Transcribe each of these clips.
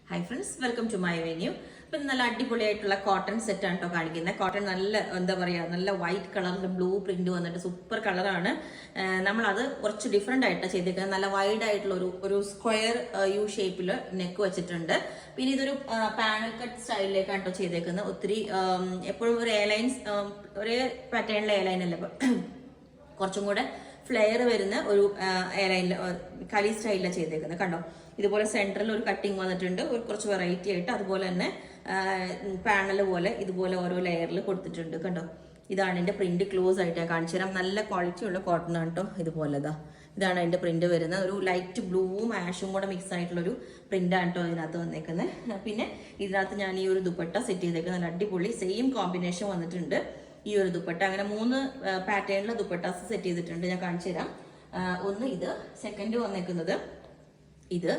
Hi friends, welcome to my venue. ഇപ്പം നല്ല അടിപൊളിയായിട്ടുള്ള കോട്ടൺ സെറ്റ് ആണ് കേട്ടോ കാണിക്കുന്നത്. കോട്ടൺ നല്ല എന്താ പറയുക, നല്ല വൈറ്റ് കളറിൽ ബ്ലൂ പ്രിന്റ് വന്നിട്ട് സൂപ്പർ കളറാണ്. നമ്മളത് കുറച്ച് ഡിഫറെൻ്റ് ആയിട്ടാണ് ചെയ്തേക്കുന്നത്. നല്ല വൈഡ് ആയിട്ടുള്ള ഒരു സ്ക്വയർ യു ഷേപ്പിൽ നെക്ക് വെച്ചിട്ടുണ്ട്. പിന്നെ ഇതൊരു പാനൽ കട്ട് സ്റ്റൈലിലേക്കാണ് കേട്ടോ ചെയ്തേക്കുന്നത്. ഒത്തിരി എപ്പോഴും ഒരു എയർലൈൻസ് ഒരേ പാറ്റേണിലെ എയർലൈൻ അല്ല, കുറച്ചും കൂടെ ഫ്ലെയർ വരുന്ന ഒരു എയർലൈനിൽ കലി സ്റ്റൈലിലാണ് ചെയ്തേക്കുന്നത്. കണ്ടോ, ഇതുപോലെ സെൻട്രൽ ഒരു കട്ടിങ് വന്നിട്ടുണ്ട്, ഒരു കുറച്ച് വെറൈറ്റി ആയിട്ട്. അതുപോലെ തന്നെ പാനൽ പോലെ ഇതുപോലെ ഓരോ ലെയറിൽ കൊടുത്തിട്ടുണ്ട്. കണ്ടോ, ഇതാണ് എൻ്റെ പ്രിന്റ്. ക്ലോസ് ആയിട്ട് ഞാൻ കാണിച്ചു തരാം. നല്ല ക്വാളിറ്റി ഉള്ള കോട്ടൺ ആണ് കേട്ടോ. ഇതാണ് അതിന്റെ പ്രിന്റ് വരുന്നത്. ഒരു ലൈറ്റ് ബ്ലൂവും ആഷും കൂടെ മിക്സ് ആയിട്ടുള്ളൊരു പ്രിന്റ് ആണ് കേട്ടോ ഇതിനകത്ത് വന്നേക്കുന്നത്. പിന്നെ ഇതിനകത്ത് ഞാൻ ഈ ഒരു ദുപ്പട്ട സെറ്റ് ചെയ്തേക്കുന്നത്. നല്ല അടിപൊളി സെയിം കോമ്പിനേഷൻ വന്നിട്ടുണ്ട്. ഈ ഒരു ദുപ്പട്ട അങ്ങനെ 3 പാറ്റേണിലെ ദുപ്പട്ടാസ് സെറ്റ് ചെയ്തിട്ടുണ്ട്. ഞാൻ കാണിച്ചു തരാം. ഒന്ന് ഇത്, സെക്കൻഡ് വന്നേക്കുന്നത് ഇത്.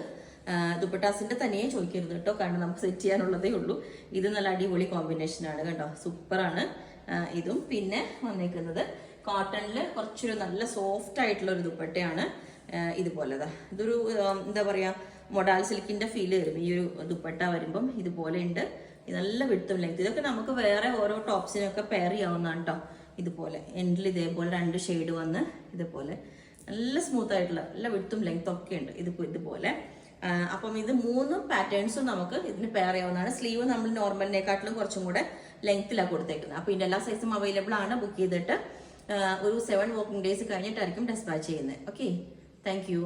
ദുപ്പട്ടാസിന്റെ തനിയെ ചോദിക്കരുത് കേട്ടോ, കാരണം നമുക്ക് സെറ്റ് ചെയ്യാനുള്ളതേ ഉള്ളൂ. ഇത് നല്ല അടിപൊളി കോമ്പിനേഷനാണ് കേട്ടോ, സൂപ്പറാണ് ഇതും. പിന്നെ വന്നേക്കുന്നത് കോട്ടണില് കുറച്ചൊരു നല്ല സോഫ്റ്റ് ആയിട്ടുള്ള ഒരു ദുപ്പട്ടയാണ്. ഇതുപോലെതാ, ഇതൊരു എന്താ പറയാ, മൊഡാൽ സിൽക്കിന്റെ ഫീല് വരും ഈ ഒരു ദുപ്പട്ട വരുമ്പം. ഇതുപോലെ ഉണ്ട്, നല്ല വിടുത്തും ലെങ്ത്. ഇതൊക്കെ നമുക്ക് വേറെ ഓരോ ടോപ്സിനൊക്കെ പെയർ ചെയ്യാവുന്നതാണ് കേട്ടോ. ഇതുപോലെ എൻഡിൽ ഇതേപോലെ 2 ഷെയ്ഡ് വന്ന് ഇതുപോലെ നല്ല സ്മൂത്ത് ആയിട്ടുള്ള നല്ല വിടുത്തും ലെങ്ത്തും ഒക്കെ ഉണ്ട് ഇതുപോലെ. അപ്പം ഇത് 3 പാറ്റേൺസും നമുക്ക് ഇതിന് പെയർ ചെയ്യാവുന്നതാണ്. സ്ലീവ് നമ്മൾ നോർമലിനെക്കാട്ടിലും കുറച്ചും കൂടെ ലെങ്ത്തിലാണ് കൊടുത്തേക്കുന്നത്. അപ്പോൾ ഇതിന്റെ എല്ലാ സൈസും അവൈലബിൾ ആണ്. ബുക്ക് ചെയ്തിട്ട് ഒരു 7 വർക്കിംഗ് ഡേയ്സ് കഴിഞ്ഞിട്ടായിരിക്കും ഡെസ്പാച്ച് ചെയ്യുന്നത്. Okay, thank you.